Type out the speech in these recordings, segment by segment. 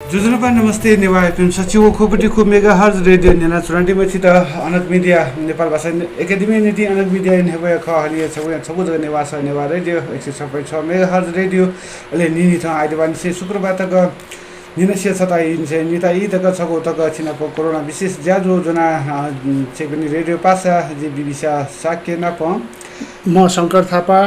जुजुनपा नमस्ते नेवा एफएम सचिव खोपटीको mega hertz radio नेना चुरान्टीमछि त अनक मिडिया नेपाल भाषा एकाडेमी नीति अनक मिडिया नेवा ख हलिए छबु जग नेवास Newa radio 106.6 mega hertz radio ले निनि थ आइदबान से शुक्रबार तक निनसिया छताइ इन्से निता इ तक छगो तक छिनाको कोरोना विशेष ज्याजो जना चेकनी रेडियो पासा जे बिबिसा साके नाप म शंकर थापा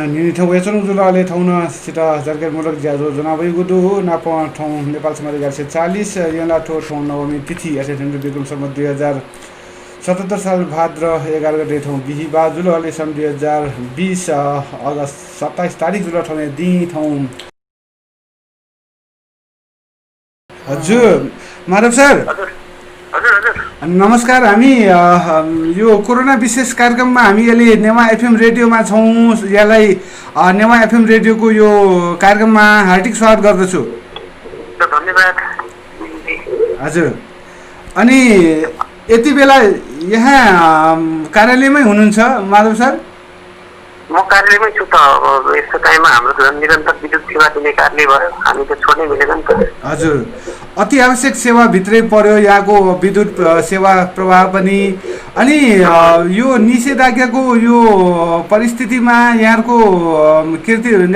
निनि थ वेचन जुलाले थौन सित जानकारीमूलक ज्याजो जना भइगुदु नाप ठौ नेपाल समाज 1140 यला ठो ठौ नवमी तिथि अठेन्ड बिक्रम सम्वत 2077 साल भाद्र 11 गते थौ बिहिबार जुलाले सन् 2020 अगस्त 27 तारिक जुला ठौने दि थौ। हजुर माधव सर नमस्कार। हामी यो कोरोना विशेष कार्यक्रममा हामी अहिले नेवा एफएम रेडियोमा छौँ। यसलाई नेवा एफएम रेडियोको यो कार्यक्रममा हार्दिक स्वागत गर्दछु। धन्यवाद। हजुर अनि यति बेला यहाँ कार्यालयमै हुनुहुन्छ माधव सर? म कार्यालयमै छु त। यस्तो टाइममा हाम्रो निरन्तर विद्युत सेवा दिने कार्यालय भयो, हामी त छोड्नै मिलेन नि त। हजुर अति आवश्यक सेवा भित्रै पर्यो यहाँको विद्युत सेवा प्रवाह पनि। अनि यो निषेधाज्ञाको यो परिस्थितिमा यहाँको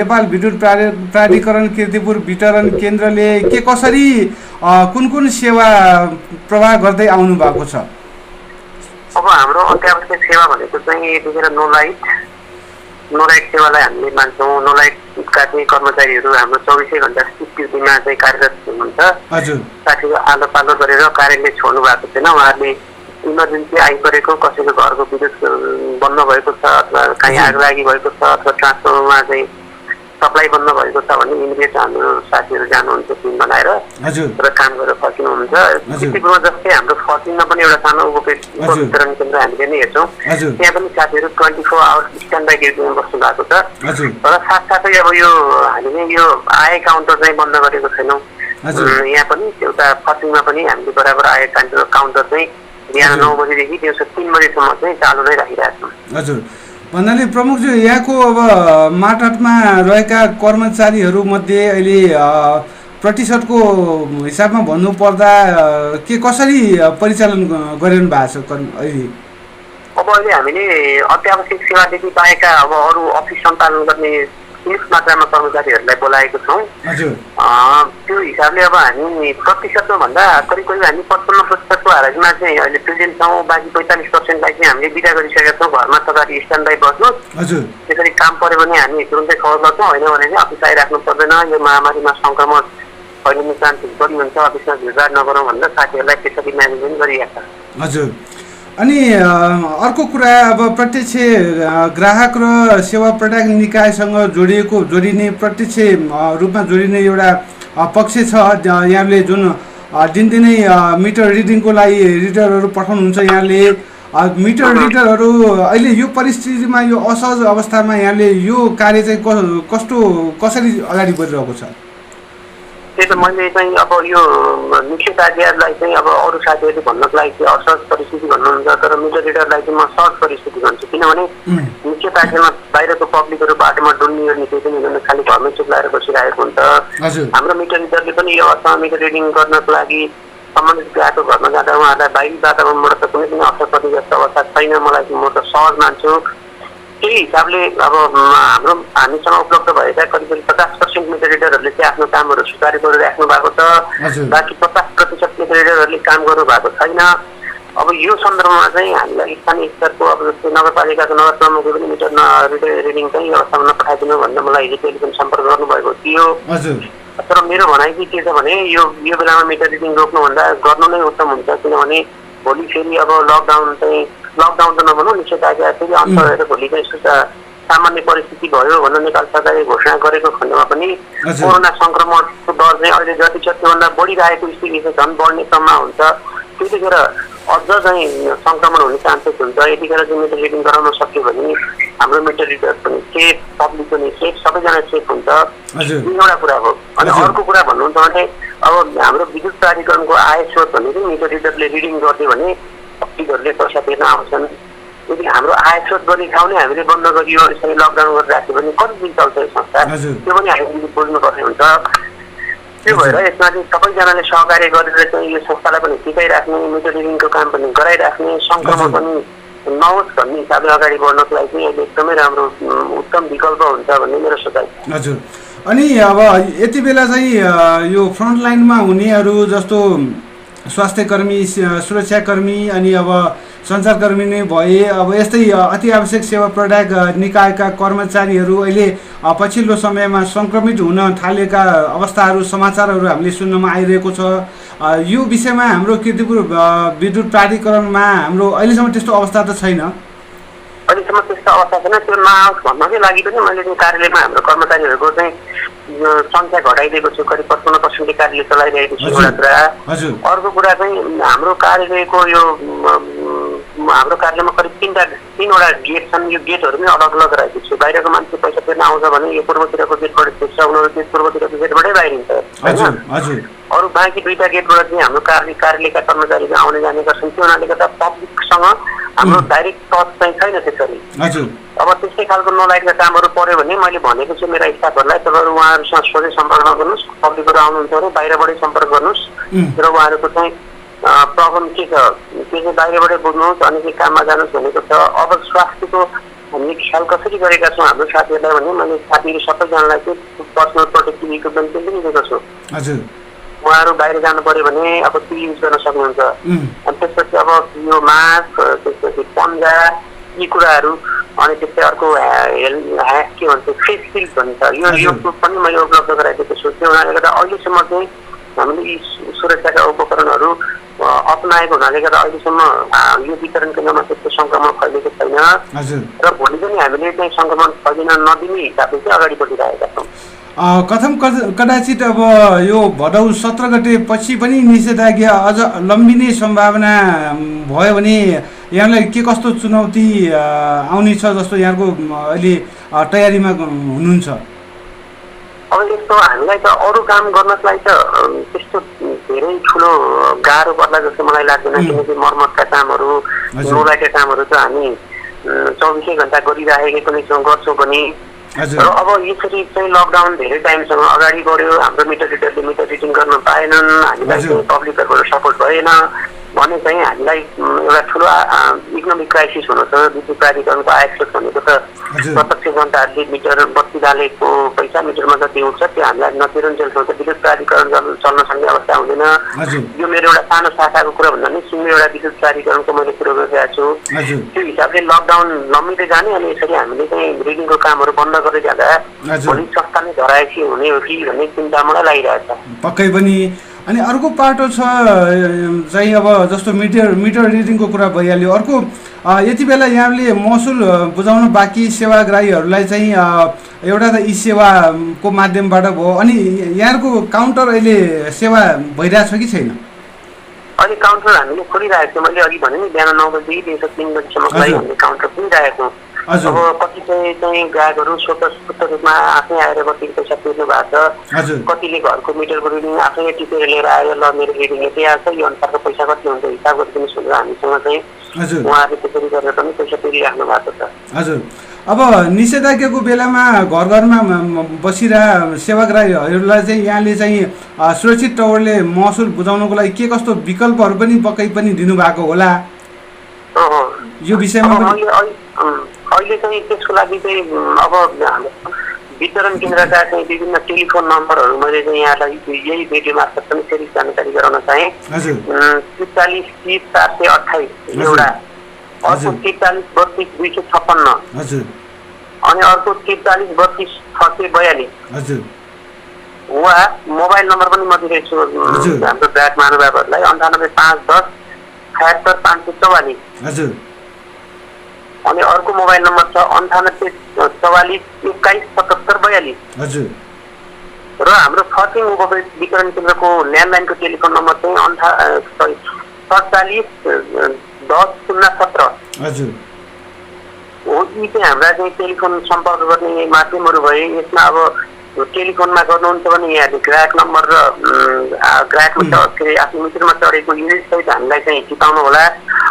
नेपाल विद्युत प्राधिकरण कीर्तिपुर वितरण केन्द्रले के कसरी कुन सेवा प्रवाह गर्दै आउनु भएको छ? अब हाम्रो अत्यावश्यक सेवा भनेको चाहिँ यतिखेर नो लाइट सेवालाई हामीले मान्छौँ। नो लाइटका चाहिँ कर्मचारीहरू हाम्रो 24 घण्टा शिफ्ट ड्युटीमा चाहिँ कार्यरत हुनुहुन्छ। साथीहरू आलो पालो गरेर कार्यालय छोड्नु भएको छैन। उहाँहरूले इमर्जेन्सी आइपरेको, कसैको घरको विद्युत बन्द भएको छ अथवा कहीँ आगलागी भएको छ अथवा ट्रान्सफर्मरमा चाहिँ सप्लाई बन्द भएको छ भने इमिडिएट हाम्रो साथीहरू जानुहुन्छ टिम बनाएर र काम गरेर फर्किनुहुन्छ। कीर्तिपुरमा जस्तै हाम्रो फर्किनमा पनि एउटा सानो वितरण केन्द्र हामीले नै हेर्छौँ। त्यहाँ पनि साथीहरू 24 आवर्स स्ट्यान्ड बाई ड्युटीमा बस्नु भएको छ। र साथसाथै अब यो हामीले यो आय काउन्टर चाहिँ बन्द गरेको छैनौँ। यहाँ पनि एउटा फर्किङमा पनि हामीले बराबर आय काउन्टर चाहिँ बिहान 9 बजीदेखि दिउँसो 3 बजीसम्म चाहिँ चालु नै राखिरहेको छौँ। भन्नाले प्रमुखज्यू यहाँको अब माटहटमा रहेका कर्मचारीहरूमध्ये अहिले प्रतिशतको हिसाबमा भन्नुपर्दा के कसरी परिचालन गरिरहनु भएको छ अहिले? अब अहिले हामीले अत्यावश्यक सेवादेखि बाहेकका अब अरू अफिस सञ्चालन गर्ने सीमित मात्रामा कर्मचारीहरूलाई बोलाएको छौँ। त्यो हिसाबले अब हामी प्रतिशतमा भन्दा करिब हामी 55% हाराजमा चाहिँ अहिले प्रेजेन्ट छौँ। बाँकी 45%लाई चाहिँ हामीले बिदा गरिसकेका छौँ। घरमा तपाईँ स्ट्यान्ड बाई बस्नु, त्यसरी काम पऱ्यो भने हामी तुरुन्तै खबर गर्छौँ। होइन भने चाहिँ अफिस आइराख्नु पर्दैन। यो महामारीमा सङ्क्रमण फैलिने चान्सेस बढी हुन्छ, अफिसमा भिडभाड नगरौँ भनेर साथीहरूलाई त्यसरी म्यानेजमेन्ट गरिरहेको छ। हजुर अनि अर्को कुरा, अब प्रत्यक्ष ग्राहक र सेवा प्रदायक निकायसँग जोडिने प्रत्यक्ष रूपमा जोडिने एउटा पक्ष छ। यहाँले जुन दिनदिनै मिटर रिडिङको लागि रिडरहरू पठाउनुहुन्छ, यहाँले मिटर रिडरहरू अहिले यो परिस्थितिमा यो असहज अवस्थामा यहाँले यो कार्य चाहिँ कसरी अगाडि बढिरहेको छ? त्यही त मैले चाहिँ अब यो निषेधाज्ञालाई चाहिँ अब अरू साथीहरूले भन्नको लागि चाहिँ असहज परिस्थिति भन्नुहुन्छ, तर मिटर रिडरलाई चाहिँ म सहज परिस्थिति भन्छु। किनभने निषेधाज्ञामा बाहिरको पब्लिकहरू बाटोमा डुल्ने निकै पनि हुँदैन, खालि घरमै चुप्लाएर बसिरहेको हुन्छ। हाम्रो मिटर रिडरले पनि यो अवस्थामा मिटर रिडिङ गर्नको लागि सम्बन्धित ग्राहकको घरमा जाँदा उहाँहरूलाई बाहिरी वातावरणबाट त कुनै पनि असर पर्ने जस्तो अवस्था छैन। मलाई म त सहज मान्छु। त्यही हिसाबले अब हामीसँग उपलब्ध भएका करिब 50% मिटर रिडरहरूले चाहिँ आफ्नो कामहरू सुचारू गरिराख्नु भएको छ। बाँकी 50% मिटर रिडरहरूले काम गर्नु भएको छैन। अब यो सन्दर्भमा चाहिँ हामीलाई स्थानीय स्तरको अब जस्तै नगरपालिकाको नगर प्रमुखले पनि मिटर रिडिङ चाहिँ अवस्थामा नपठाइदिनु भनेर मलाई हिजो टेलिफोन सम्पर्क गर्नुभएको थियो। तर मेरो भनाइ चाहिँ के छ भने यो बेलामा मिटर रिडिङ रोक्नुभन्दा गर्नु नै उत्तम हुन्छ। किनभने भोलि फेरि अब लकडाउन त नभनौँ, निषेधाज्ञा फेरि अन्त भएर भोलि चाहिँ सामान्य परिस्थिति भयो भनेर नेपाल सरकारले घोषणा गरेको खण्डमा पनि कोरोना सङ्क्रमणको दर चाहिँ अहिले जति छ त्योभन्दा बढिरहेको स्थिति चाहिँ झन् बढ्ने क्रममा हुन्छ। त्यतिखेर अझ चाहिँ सङ्क्रमण हुने चान्सेस हुन्छ। यतिखेर चाहिँ मिटर रिडिङ गराउन सक्यो भने हाम्रो मिटर रिडर पनि सेफ, पब्लिक पनि सेफ, सबैजना सेफ हुन्छ। एउटा कुरा हो। अनि अर्को कुरा भन्नुहुन्छ भने अब हाम्रो विद्युत प्राधिकरणको आय स्रोत भनेको मिटर रिडरले रिडिङ गरिदियो भने पब्लिकहरूले पैसा तिर्न आउँछन्। यदि हाम्रो आय स्रोत गर्ने ठाउँ नै हामीले बन्द गरियो, यसरी लकडाउन गरेर राख्यो भने कति दिन चल्छ यो संस्था, त्यो पनि हामीले बुझ्नुपर्ने हुन्छ। त्यो भएर यसमा चाहिँ सबैजनाले सहकार्य गरेर चाहिँ यो संस्थालाई पनि टिकाइराख्ने, मिटर रिडिङको काम पनि गराइराख्ने, सङ्क्रमण पनि नहोस् भन्ने हिसाबले अगाडि बढ्नको लागि चाहिँ अहिले एकदमै राम्रो उत्तम विकल्प हुन्छ भन्ने मेरो सोचाइ छ। हजुर। अनि अब यति बेला चाहिँ यो फ्रन्ट लाइनमा हुनेहरू जस्तो स्वास्थ्यकर्मी, सुरक्षाकर्मी अनि अब सञ्चारकर्मी नै भए, अब यस्तै अति आवश्यक सेवा प्रदायक निकायका कर्मचारीहरू अहिले पछिल्लो समयमा सङ्क्रमित हुन थालेका अवस्थाहरू, समाचारहरू हामीले सुन्नमा आइरहेको छ। यो विषयमा हाम्रो कीर्तिपुर विद्युत प्राधिकरणमा हाम्रो अहिलेसम्म त्यस्तो अवस्था त छैन। अहिलेसम्म त्यस्तो अवस्था छैन। त्यो नआओस् भन्नकै लागि पनि मैले चाहिँ कार्यालयमा हाम्रो कर्मचारीहरूको चाहिँ सङ्ख्या घटाइदिएको छु। करिब 55% कार्यालय चलाइरहेको छु एउटा कुरा। अर्को कुरा चाहिँ हाम्रो कार्यालयको यो हाम्रो कार्यालयमा करिब तीनवटा गेट छन्। यो गेटहरू पनि अलग अलग राखेको छु। बाहिरको मान्छे पैसा तिर्न आउँछ भने यो पूर्वतिरको गेटबाट तिर्छ, उनीहरू त्यो पूर्वतिरको गेटबाटै बाहिरिन्छ होइन। अरू बाँकी दुईवटा गेटबाट चाहिँ हाम्रो कार्यालयका कर्मचारीहरू आउने जाने गर्छन्। त्यो हुनाले गर्दा पब्लिकसँग हाम्रो डाइरेक्ट टच चाहिँ छैन त्यसरी। अब त्यस्तै खालको नलायकका कामहरू पर्यो भने मैले भनेको छु मेरा स्टाफहरूलाई, तपाईँहरू उहाँहरूसँग सोझै सम्पर्क नगर्नुहोस्। पब्लिकहरू आउनुहुन्छ भने बाहिरबाटै सम्पर्क गर्नुहोस् र उहाँहरूको चाहिँ प्रब्लम के छ त्यो चाहिँ बाहिरबाटै बुझ्नुहोस् अनि चाहिँ काममा जानुहोस् भनेको छ। अब स्वास्थ्यको हामीले ख्याल कसरी गरेका छौँ हाम्रो साथीहरूलाई भने मैले साथीहरू सबैजनालाई चाहिँ पर्सनल प्रोटेक्टिभ इक्विपमेन्ट पनि दिएको छु। उहाँहरू बाहिर जानु पर्यो भने अब त्यो युज गर्न सक्नुहुन्छ। अनि त्यसपछि अब यो मास्क, त्यसपछि पन्जा, यी कुराहरू, अनि त्यस्तै अर्को के भन्छ फेस सिल्ड भन्छ, यो पनि मैले उपलब्ध गराइदिएको छु। त्यो हुनाले गर्दा अहिलेसम्म चाहिँ हामीले यी सुरक्षाका उपकरणहरू अपनाएको हुनाले गर्दा अहिलेसम्म यो वितरण केन्द्रमा त्यस्तो सङ्क्रमण फैलिएको छैन र भोलि पनि हामीले चाहिँ सङ्क्रमण फैलिन नदिने हिसाबले चाहिँ अगाडि बढिरहेका छौँ। कथम कदाचित अब यो भदौ 17 गते पछि पनि निषेधाज्ञा अझ लम्बिने सम्भावना भयो भने यहाँलाई के कस्तो चुनौती आउने छ जस्तो यहाँको अहिले तयारीमा हुनुहुन्छ? अब यस्तो हामीलाई त अरू काम गर्नलाई त त्यस्तो धेरै ठुलो गाह्रो पर्ला जस्तो मलाई लाग्दैन। किनकि मर्मतका कामहरू, नोलाइका कामहरू त हामी 24 घण्टा गरिराखेकै पनि छौँ, गर्छौँ पनि। र अब यसरी चाहिँ लकडाउन धेरै टाइमसँग अगाडि बढ्यो, हाम्रो मिटर रिडरले मिटर रिडिङ गर्न पाएनन्, हामीलाई चाहिँ पब्लिकहरूको सपोर्ट भएन भने चाहिँ हामीलाई एउटा ठुलो इकोनोमिक क्राइसिस हुन छ। विद्युत प्राधिकरणको एक्सेस भनेको त प्रत्यक्ष जनताहरूले मिटर बत्ती डालेको पैसा मिटरमा जति उठ्छ त्यो हामीलाई नतिरुन्जेलसम्म त विद्युत प्राधिकरण चल्न सक्ने अवस्था हुँदैन। यो मेरो एउटा सानो शाखाको कुरा भन्दा नि सिङ्गो एउटा विद्युत प्राधिकरणको मैले कुरो गरिरहेको छु। त्यो हिसाबले लकडाउन लम्बिँदै जाने अनि यसरी हामीले चाहिँ रिडिङको कामहरू बन्द गर्दै जाँदा भोलि संस्था नै धराएकी हुने हो कि भन्ने चिन्ता मलाई लागिरहेको छ। पक्कै पनि। अनि अर्को पाटो छ चाहिँ अब जस्तो मिटर रिडिङको कुरा भइहाल्यो। अर्को यति बेला यहाँले महसुल बुझाउन बाँकी सेवाग्राहीहरूलाई चाहिँ एउटा त ई सेवाको माध्यमबाट भयो, अनि यहाँको काउन्टर अहिले सेवा भइरहेछ कि छैन? अहिले काउन्टर हामीले खोलिरहेको छौँ। मैले अघि भने नि बिहान 9 बजी दिउँसो 3 बजीसम्मको लागि हामीले काउन्टर खोलिरहेको छौँ। अब कतिपय चाहिँ ग्राहकहरू स्वतः रूपमा आफै आएर बत्तीको पैसा तिर्नु भएको छ। कतिले घरको मिटरको रिडिङ आफै टिपेर लिएर आएर ल मेरो रिडिङ यति आएको छ, यो अनुसारको पैसा कति हुन्छ हिसाब गरिदिनुहोस् भनेर हामीसँग चाहिँ उहाँहरूले त्यसरी गरेर पनि पैसा तिरिराख्नु भएको छ। हजुर। अब निषेधाज्ञाको बेलामा घर घरमा बसिरहेका सेवाग्राहीहरूलाई चाहिँ यहाँले चाहिँ सुरक्षित तवरले महसुल बुझाउनको लागि के कस्तो विकल्पहरू पनि पक्कै पनि दिनुभएको होला यो विषयमा? अहिले चाहिँ त्यसको लागि चाहिँ अब वितरण केन्द्रका चाहिँ विभिन्न टेलिफोन नम्बरहरू मैले चाहिँ यहाँलाई यही भिडियो मार्फत पनि फेरि जानकारी गराउन चाहेँ। 43 30 428 एउटा, अर्को 43 32 256 अनि अर्को 43 32 642 वा मोबाइल नम्बर पनि म दिइरहेको छु हाम्रो ग्राहक महानुभावहरूलाई 98 510 76 544। अनि अर्को मोबाइल नम्बर छ 98 44 21 77 42। र हाम्रो फर्किङ वितरण केन्द्रको ल्यान्डलाइनको टेलिफोन नम्बर चाहिँ 47 10 017 हो। यी चाहिँ हाम्रा चाहिँ टेलिफोन सम्पर्क गर्ने माध्यमहरू भए। यसमा अब टेलिफोनमा गर्नुहुन्छ भने यहाँले ग्राहक नम्बर र ग्राहकमा के अरे आफ्नो मिटरमा चढेको युनिट सहित हामीलाई चाहिँ चिताउनु होला।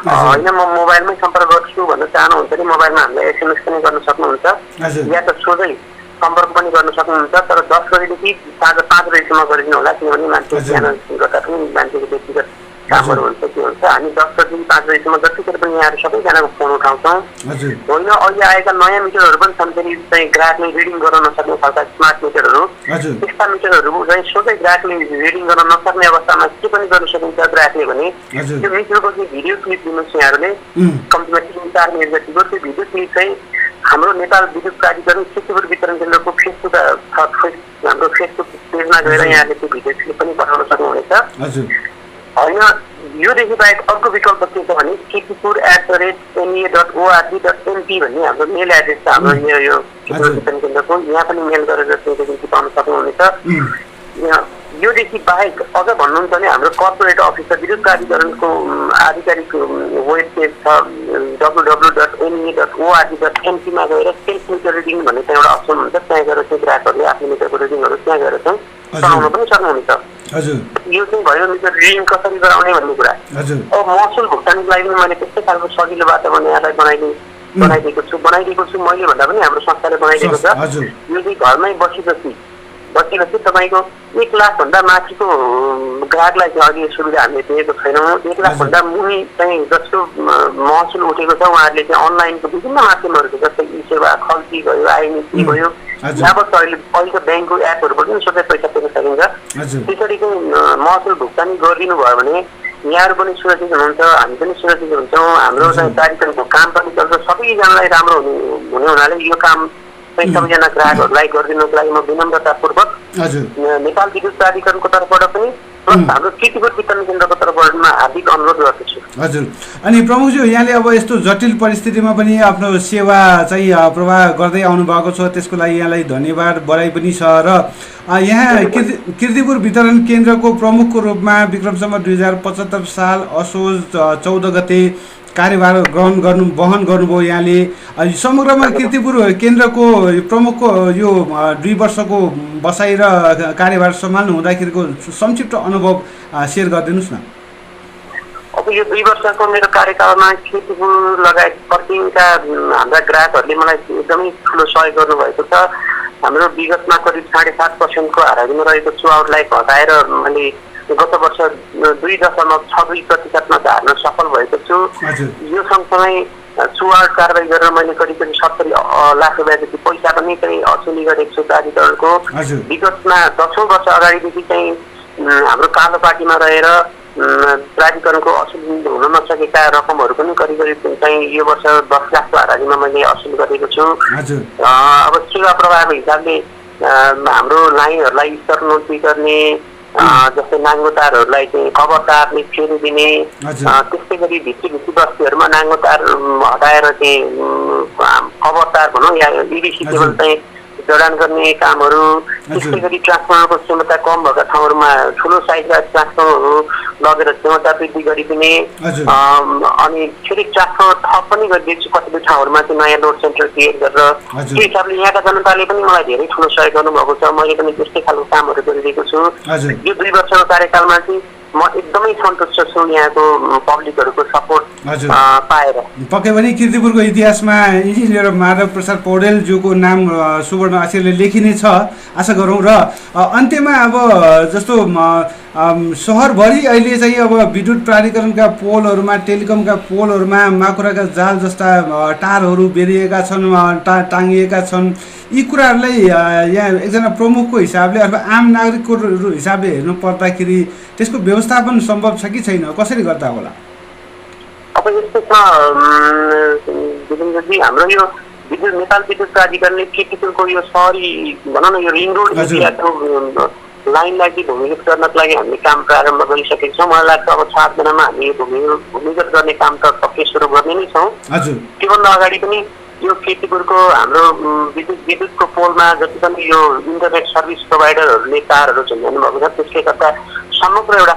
होइन म मोबाइलमै सम्पर्क गर्छु भन्न चाहनुहुन्छ भने मोबाइलमा हामीलाई SMS पनि गर्न सक्नुहुन्छ, या त सोझै सम्पर्क पनि गर्न सक्नुहुन्छ। तर 10 बजेदेखि साँझ 5 बजेसम्म गरिदिनु होला, किनभने मान्छे बिहान गर्दा पनि मान्छेको व्यक्तिगत कामहरू हुन्छ के हुन्छ। हामी 10 बजेदेखि 5 बजेसम्म जतिखेर पनि यहाँहरू सबैजनाको फोन उठाउँछौँ। होइन अहिले आएका नयाँ मिटरहरू पनि छन्, फेरि चाहिँ ग्राहकले रिडिङ गर्न नसक्ने खालका स्मार्ट मिटरहरू। त्यस्ता मिटरहरू चाहिँ सोझै ग्राहकले रिडिङ गर्न नसक्ने अवस्थामा के पनि गर्न सकिन्छ ग्राहकले भने त्यो मिटरको चाहिँ भिडियो क्लिप दिनुहोस् यहाँहरूले, कम्तीमा 3-4 मिनट जतिको। त्यो भिडियो क्लिप चाहिँ हाम्रो नेपाल विद्युत प्राधिकरण कीर्तिपुर वितरण केन्द्रको हाम्रो फेसबुक पेजमा गएर यहाँले त्यो भिडियो क्लिप पनि पठाउन सक्नुहुनेछ। होइन योदेखि बाहेक अर्को विकल्प के छ भने kirtipur@nea.org.np भन्ने हाम्रो मेल एड्रेस छ हाम्रो यो वितरण केन्द्रको, यहाँ पनि मेल गरेर त्यसको निम्ति पाउन सक्नुहुनेछ। योदेखि बाहेक अझ भन्नुहुन्छ भने हाम्रो कर्पोरेट अफिस विद्युत प्राधिकरणको आधिकारिक वेब पेज छ www.nea.org.np मा गएर सेल्फ मिटर रिडिङ भन्ने चाहिँ एउटा अप्सन हुन्छ, त्यहाँ गएर चाहिँ ग्राहकहरूले आफ्नो मिटरको रिडिङहरू त्यहाँ गएर चाहिँ चलाउन पनि सक्नुहुन्छ। यो चाहिँ भयो मिटर रिडिङ कसरी गराउने भन्ने कुरा। अब महसुल भुक्तानीको लागि पनि मैले त्यस्तै खालको सजिलो वातावरण यहाँलाई बनाइदिएको छु मैले भन्दा पनि हाम्रो संस्थाले बनाइदिएको छ। यो चाहिँ घरमै बसी तपाईँको 1 लाखभन्दा माथिको ग्राहकलाई चाहिँ अघि सुविधा हामीले दिएको छैनौँ। 1 लाखभन्दा मुनि चाहिँ जसको महसुल उठेको छ उहाँहरूले चाहिँ अनलाइनको विभिन्न माध्यमहरू जस्तै ई सेवा, खल्ती भयो, आइनिसी भयो, यहाँबाट अहिलेको ब्याङ्कको एपहरूबाट पनि सबै पैसा तिर्न सकिन्छ। त्यसरी चाहिँ महसुल भुक्तानी गरिदिनु भयो भने यहाँहरू पनि सुरक्षित हुनुहुन्छ, हामी पनि सुरक्षित हुन्छौँ, हाम्रो चाहिँ कार्यक्रमको काम पनि चल्छ, सबैजनालाई राम्रो हुने हुनाले यो काम सबैजना ग्राहकहरूलाई गरिदिनुको लागि म विनम्रतापूर्वक नेपाल विद्युत प्राधिकरणको तर्फबाट पनि हाम्रो कीर्तिपुर वितरण केन्द्रको तर्फबाट हार्दिक अनुरोध गर्दछु। हजुर, अनि प्रमुखज्यू यहाँले अब यस्तो जटिल परिस्थितिमा पनि आफ्नो सेवा चाहिँ प्रवाह गर्दै आउनु भएको छ, त्यसको लागि यहाँलाई धन्यवाद बधाई पनि छ। र यहाँ कीर्तिपुर वितरण केन्द्रको प्रमुखको रूपमा विक्रमसम्म 2075 साल असोज 14 गते कार्यभार वहन गर्नुभयो यहाँले। समग्रमा कीर्तिपुर केन्द्रको प्रमुखको यो 2 वर्षको बसाइ र कार्यभार सम्हाल्नु हुँदाखेरिको संक्षिप्त अनुभव सेयर गरिदिनुहोस् न। अब यो 2 वर्षको मेरो कार्यकालमा कीर्तिपुर लगायत पर्किङका हाम्रा ग्राहकहरूले मलाई एकदमै ठुलो सहयोग गर्नुभएको छ। हाम्रो विगतमा करिब 7.5% हाराहारीमा रहेको चुहाउटलाई घटाएर मैले गत वर्ष 2.62% हार्न सफल भएको छु। यो सँगसँगै चुहाउट कारवाही गरेर मैले करिब 70 लाख रुपियाँ जति पैसा पनि चाहिँ असुली गरेको छु प्राधिकरणको। विगतमा 10औं वर्ष अगाडिदेखि चाहिँ हाम्रो कालो पार्टीमा रहेर प्राधिकरणको असुली हुन नसकेका रकमहरू पनि करिब चाहिँ यो वर्ष 10 लाखको हाराहारीमा मैले असुल गरेको छु। अब सेवा प्रवाहको हिसाबले हाम्रो लाइनहरूलाई स्तरोन्नति गर्ने, जस्तै नाङ्गो तारहरूलाई चाहिँ खबर तारले फेरिदिने, त्यस्तै गरी भित्री बस्तीहरूमा नाङ्गो तार हटाएर चाहिँ खबर तार भनौँ या डिबिसी केबल चाहिँ जडान गर्ने कामहरू, त्यस्तै गरी ट्रान्सफर्मरको क्षमता कम भएका ठाउँहरूमा ठुलो साइजका ट्रान्सफर्मरहरू लगेर क्षमता वृद्धि गरिदिने, अनि फेरि ट्रान्सफर्मर थप पनि गरिदिएको छु कतिपय ठाउँहरूमा चाहिँ नयाँ लोड सेन्टर क्रिएट गरेर। त्यो हिसाबले यहाँका जनताले पनि मलाई धेरै ठुलो सहयोग गर्नुभएको छ, मैले पनि त्यस्तै खालको कामहरू गरिदिएको छु। यो 2 वर्षको कार्यकालमा चाहिँ म एकदमै सन्तुष्ट छु यहाँको पब्लिकहरूको सपोर्ट पाएर। पक्कै पनि कीर्तिपुरको इतिहासमा इन्जिनियर माधव प्रसाद पौडेलज्यूको नाम सुवर्ण अक्षरले लेखिने छ आशा गरौँ। र अन्त्यमा अब जस्तो सहरभरि अहिले चाहिँ अब विद्युत प्राधिकरणका पोलहरूमा, टेलिकमका पोलहरूमा माकुराका जाल जस्ता तारहरू बेरिएका छन्, टाँगिएका छन्। यी कुराहरूलाई यहाँ एकजना प्रमुखको हिसाबले अथवा आम नागरिकको हिसाबले हेर्नु पर्दाखेरि त्यसको व्यवस्थापन सम्भव छ कि छैन, कसरी गर्दा होला? अब यस्तो छ विजेन्द्रजी, हाम्रो यो विद्युत नेपाल विद्युत प्राधिकरणले कीर्तिपुरको यो सहरी भनौँ न यो रिङ रोड एरियाको लाइनलाई चाहिँ भूमिगत गर्नको लागि हामीले काम प्रारम्भ गरिसकेका छौँ। मलाई लाग्छ अब 7 महिनामा हामी भूमिगत गर्ने काम त पक्कै सुरु गर्ने नै छौँ। त्योभन्दा अगाडि पनि यो कीर्तिपुरको हाम्रो विद्युतको पोलमा जति पनि यो इन्टरनेट सर्भिस प्रोभाइडरहरूले तारहरू झुन्डाउनु भएको छ, त्यसले गर्दा समग्र एउटा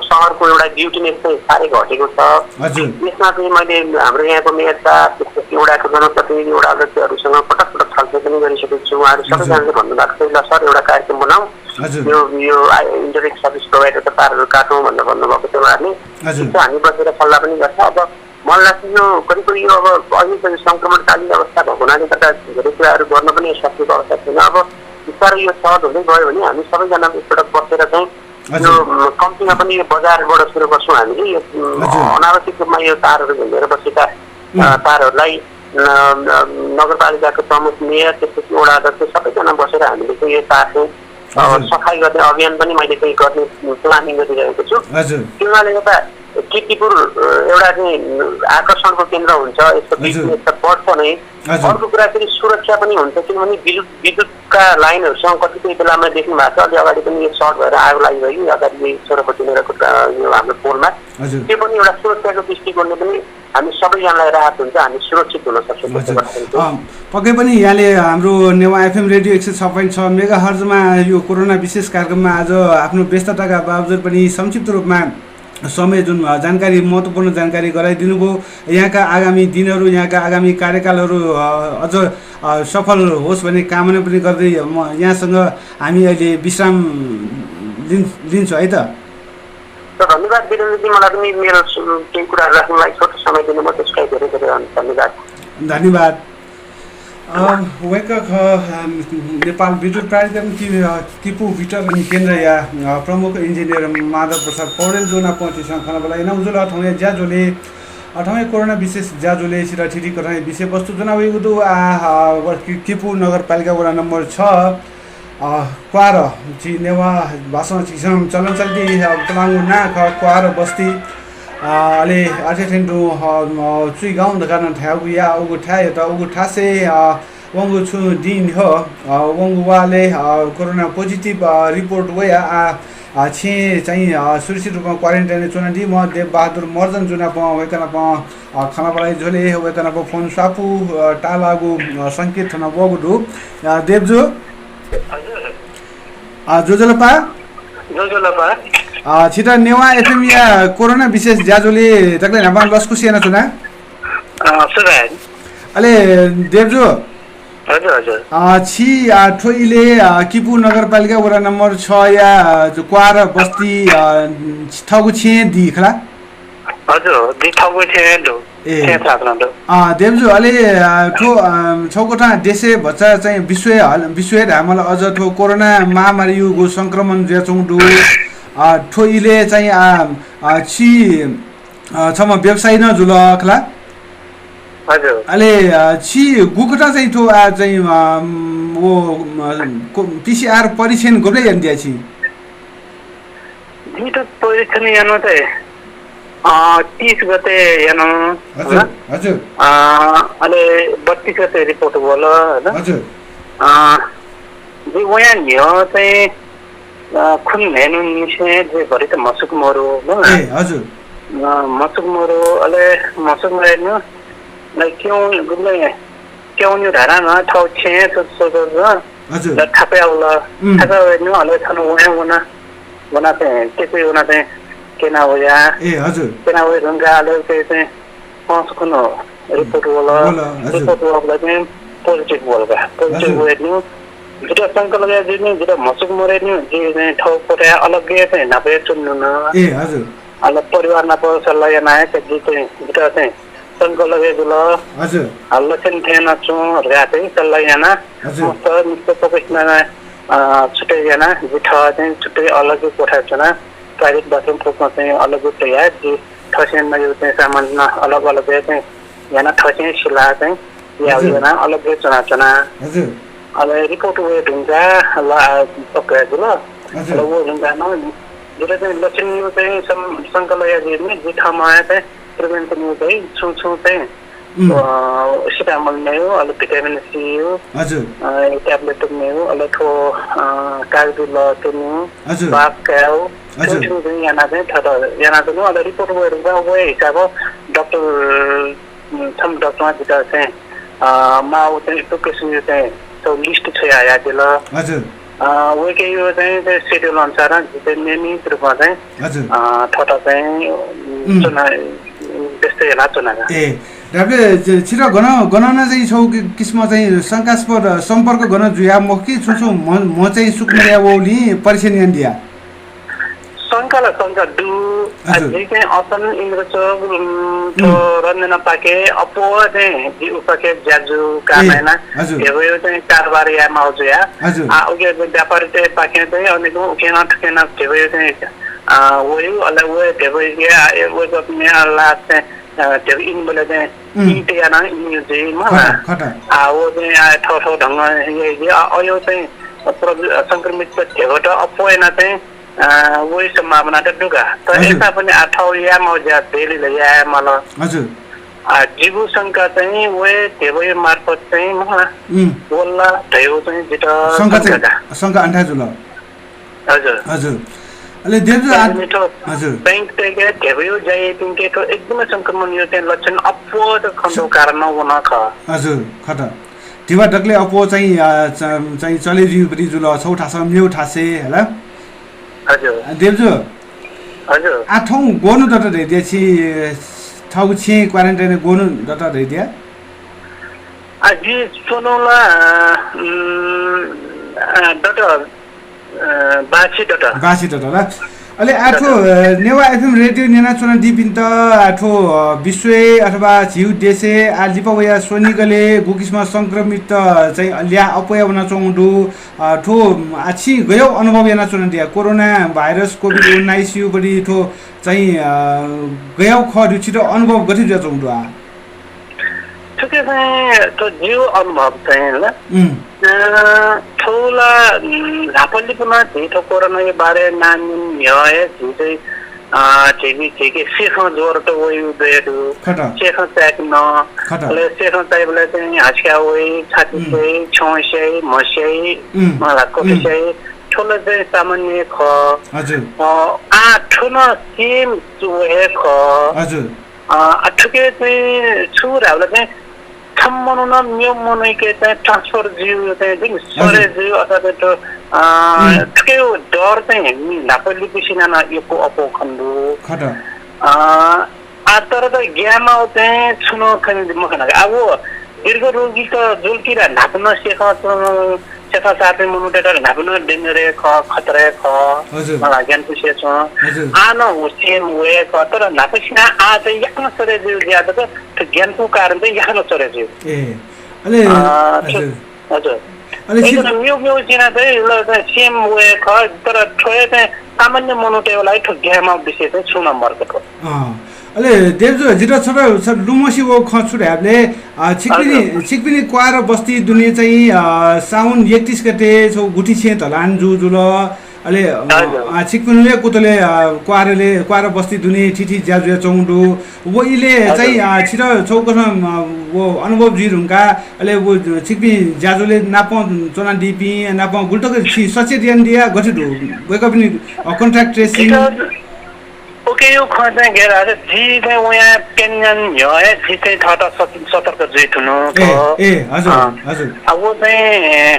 सहरको एउटा ड्युटिनेस चाहिँ साह्रै घटेको छ। यसमा चाहिँ मैले हाम्रो यहाँको मेयर साहब, त्यसपछि एउटाको जनप्रतिनिधि, एउटा अध्यक्षहरूसँग पटक छलफल पनि गरिसकेको छु। उहाँहरू सबैजनाले भन्नुभएको छ ल सर एउटा कार्यक्रम बनाऊ, यो इन्टरनेट सर्भिस प्रोभाइडरको तारहरू काटौँ भनेर भन्नुभएको थियो उहाँहरूले। हामी बसेर सल्लाह पनि गर्छ। अब मलाई लाग्छ यो करिब करिब अब अहिले चाहिँ सङ्क्रमणकालीन अवस्था भएको हुनाले गर्दा धेरै कुराहरू गर्न पनि सकिएको अवस्था छैन। अब बिस्तारै यो सहज हुँदै गयो भने हामी सबैजना एकपल्ट बसेर चाहिँ यो कम्तीमा पनि यो बजारबाट सुरु गर्छौँ हामीले यो अनावश्यक रूपमा यो तारहरू झुन्डेर बसेका तारहरूलाई नगरपालिकाको प्रमुख मेयर त्यसपछि वडा अध्यक्ष सबैजना बसेर हामीले चाहिँ यो तार चाहिँ सफाइ गर्ने अभियान पनि मैले चाहिँ गर्ने प्लानिङ गरिरहेको छु। त्यो हुनाले एउटा कीर्तिपुर एउटा चाहिँ आकर्षणको केन्द्र हुन्छ, यसको बिजनेस त बढ्छ नै। अर्को कुरा फेरि सुरक्षा पनि हुन्छ, किनभने विद्युतका लाइनहरूसँग कतिपय बेलामा देख्नु भएको छ अलि अगाडि पनि यो सर्ट भएर आगो लागिरह्यो अगाडि छोरापट्टि मेरोको यो हाम्रो पोलमा। त्यो पनि एउटा सुरक्षाको दृष्टिकोणले पनि हामी सबैजनालाई राहत हुन्छ, हामी सुरक्षित हुन सक्छौँ। पक्कै पनि यहाँले हाम्रो नेवा एफएम रेडियो 106.6 मेगाहर्जमा यो कोरोना विशेष कार्यक्रममा आज आफ्नो व्यस्तताका बावजुद पनि संक्षिप्त रूपमा समय जुन जानकारी महत्त्वपूर्ण जानकारी गराइदिनु भयो। यहाँका आगामी दिनहरू यहाँका आगामी कार्यकालहरू अझ सफल होस् भन्ने कामना पनि गर्दै म यहाँसँग हामी अहिले विश्राम लिन्छौँ है त। धन्यवाद वीरेन्द्रजी, मलाई पनि मेरो केही कुराहरू राख्नुलाई छोटो समय दिनुभयो त्यसलाई धेरै धेरै धन्यवाद। धन्यवाद। नेपाल विद्युत प्राधिकरण किपु वितरण केन्द्र या प्रमुख इन्जिनियर माधव प्रसाद पौडेल जोना पहुँचीसँग खनाबलाई नौजुल अठाउँ ज्याजोले अठाउँ कोरोना विशेष ज्याजोले सिरा ठिठी कठाई विषय वस्तु जना उदु किपु नगरपालिका वडा नम्बर 6 क्वार ची नेवा भाषण चिसम चलन चल्ती तलाङ्गु नाख क्वार बस्ती अले आठेठेन्टु चुई गाउँ दकान ठ्याउ या उगु ठ्याय त उगु ठासे वंगु छु दिन हो वंगु वाले कोरोना पोजिटिभ रिपोर्ट वया छे चाहिँ सुरक्षित रूपमा क्वारेन्टाइन चुना दि म देव बहादुर मर्जन जुना प वेकना प खाना बलाई झोले वेकना प फोन सापु टालागु संकेत थना बगुडु देवजो जोजलपा छिटा नेवा एफएम या कोरोना विशेष ज्याजोले तकले नाम लस्कु सेना चुना अले देवजो हजुर छि ठोइले किपु नगरपालिका वडा नम्बर 6 या जो क्वार बस्ती थगु छे दिखला हजुर दि थगु छे दो छे थाक्न दो देवजो अले ठो छौकोठा देशे बच्चा चाहिँ विश्व हामीलाई अझ ठो कोरोना महामारी युगो संक्रमण ज्याचौडु ठोइले चाहिँ छि छम व्यवसाय न जुलखला हजुर अले छि गुकटा चाहिँ ठो चाहिँ वो पीसीआर परीक्षण गर्दै जान्दिया छि जी त परीक्षण यानो त 30 गते यानो हजुर अले 32 गते रिपोर्ट बोल हैन हजुर जी वया नियो चाहिँ खुन हेनु निसे जे भरि त मसुक मरो ए हजुर मसुक मरो अले मसुक मरेनु लाइक क्यों न्यू धारा न ठाउँ छे सो हजुर ल थापे आउला थापे हेर्नु अले छनु वना चाहिँ त्यसै वना चाहिँ केना हो या ए हजुर केना हो रंगा अले चाहिँ पाँच कुनो रिपोर्ट वाला चाहिँ पोजिटिभ बोलगा पोजिटिभ हेर्नु जेटा संकल गए दिने जेटा मसुक मरेनु जे ठाउँ पटे अलग्गै चाहिँ नापे चुन्नु न ए हजुर अलग परिवार न पर सल्लाह या नाय चाहिँ जेटा चाहिँ संकल गए जुल हजुर लक्षण थिएन छु राते सल्लाह याना मस्त निस्तो पकस्ना छुट्टै याना जिठा चाहिँ छुट्टै अलग्गै कोठा छना प्राइभेट बाथरुम फोकमा चाहिँ अलग्गै तयार जे ठसेनमा यो चाहिँ सामान अलग अलग चाहिँ याना ठसे सिला चाहिँ या याना अलग्गै चना हजुर अले रिपोर्ट वे ढुङ्गा ल पक्का जुल ल वो ढुङ्गा न जेटा चाहिँ लक्षण यो चाहिँ संकल या दिने जिठामा चाहिँ प्रिभेन्सन यो चाहिँ छु चाहिँ सिटामल नै हो अलि भिटामिन सी हो हजुर ट्याब्लेट नै हो अलि थो कागजुल तेनु हजुर बाक्काउ हजुर चाहिँ याना चाहिँ थट याना चाहिँ अलि रिपोर्ट गरेर गयो हिसाब डाक्टर सम डाक्टरमा जिता चाहिँ माउ चाहिँ एप्लिकेसन चाहिँ तो लिस्ट छ आया दिल हजुर वेके यो चाहिँ शेड्युल अनुसार चाहिँ नियमित रूपमा चाहिँ हजुर थट चाहिँ चुना त्यस्तै होला चुना ए डाक्टर छिटो गणना चाहिँ छौ किस्म चाहिँ शंकास्पद सम्पर्क गर्न जुया म के छु म चाहिँ सुकमरिया वौली परीक्षण यान दिया शङ्कालाई शङ्का डु जे चाहिँ असन इन्द्रचोक रञ्जना पाके अपो चाहिँ जी उपके ज्याजु कामेना यो चाहिँ कारबार या माउजु या उके व्यापारी चाहिँ पाके चाहिँ अनेक उकेना ठकेना त्यो चाहिँ वही अलग वो त्यो या वो अपने अल्लाह से त्यो इन बोले चाहिँ इन्टिया न इन्युजे मलाई वो चाहिँ ठो ढंग ये अयो चाहिँ संक्रमित त्योबाट अपोएन चाहिँ वही सम्भावना त दुगा तर यता पनि आठौ या मौजा देलीले या मलाई हजुर जीवु शंका चाहिँ वे देवय मार्फत चाहिँ मलाई बोल्ला भयो चाहिँ जित शंका अन्ठा जुल हजुर हजुर अहिले देवजु हजुर बैंक तेगे देवयो जाय तिनके तो एकदमै संक्रमण यो चाहिँ लक्षण अपो खण्डो कारण नहुन ख हजुर खटा दिवा डकले अपो चाहिँ चले जिउ पनि जुल छौठास म्यौ ठासे हैला हजुर देवजु हजुर आठौं गोनु दट रेदिया छि ठाउँ छि क्वारेन्टाइन गोनु दट रेदिया अझै सोनोला दट बासी दट ल अहिले आठो नेवा एफएम रेडियो नेना चुना दिपिन त आठो विश्व अथवा झिउ देशे आलिपवया सोनिगले गुकिसमा संक्रमित चाहिँ ल्या अपया बना चौंडु ठो आछि गयो अनुभव याना चुना दिया कोरोना भाइरस कोभिड-19 यु बडी ठो चाहिँ गयो ख रुचि र अनुभव गरि जा चौंडु आ ठुके चाहिँ तो जिउ अनुभव चाहिँ ल ठुला झापल्ली पुनः झिठो कोरोना बारे नानी न्याय झिटै ठिकै सेखौँ ज्वरो त वही उदयहरू सेखौँ चाहिएको न सेखौँ चाहिएलाई चाहिँ हाँस्या वही छाती चाहिँ छौस्याइ मस्याइ मलाई कोपिस्याइ ठुलो चाहिँ सामान्य ख ठुलो सेम चुहे ख ठुके चाहिँ छुराहरूलाई चाहिँ सम्मनु न म्यो मनैके चाहिँ ट्रान्सफर जिउ चाहिँ जुन सरे जिउ अथवा त्यो ठुके डर चाहिँ नापल्ली पिसिना न यो अपो खण्डु तर त ग्यामा चाहिँ छुनो खनि मखना अब दीर्घ रोगी त जुलकिरा नाप्न सेखा साथै मुनुटेर नाप्न डेन्जरे खतरे मलाई ज्ञान पुछे छ आन हुसेम वे तर नापसिना आ चाहिँ यहाँ सरे जिउ ज्यादा त ज्ञानको कारण चाहिँ यहाँ सरे जिउ अले हजुर अहिले म्यु म्यु सिना चाहिँ ल सेम वे तर ठोए चाहिँ सामान्य मुनुटेलाई ठग्यामा विषय चाहिँ छु नम्बरको अले देवजु जिरो छोरा लुमसी वो खछुराले छिकपिनी क्वार बस्ती दुनिया चाहिँ साउन 31 गते छौ गुठी छे तलान जुजुल अले छिकपिनले कुतले क्वार बस्ती दुनिया ठिठी ज्याजु चौंडु वो इले चाहिँ छिरो चौकमा वो अनुभव जिरुङका अले वो छिकपि ज्याजुले नाप चोना डिपी नाप गुल्टको छि सचेत दिया गठिदु वेक पनि कन्ट्र्याक्ट ट्रेसिङ ओके यो खर्च गेरा जी चाहिँ उहाँ पेन्जन यो है जी चाहिँ ठटा सतर्क जेठुनु ए हजुर हजुर अब वो चाहिँ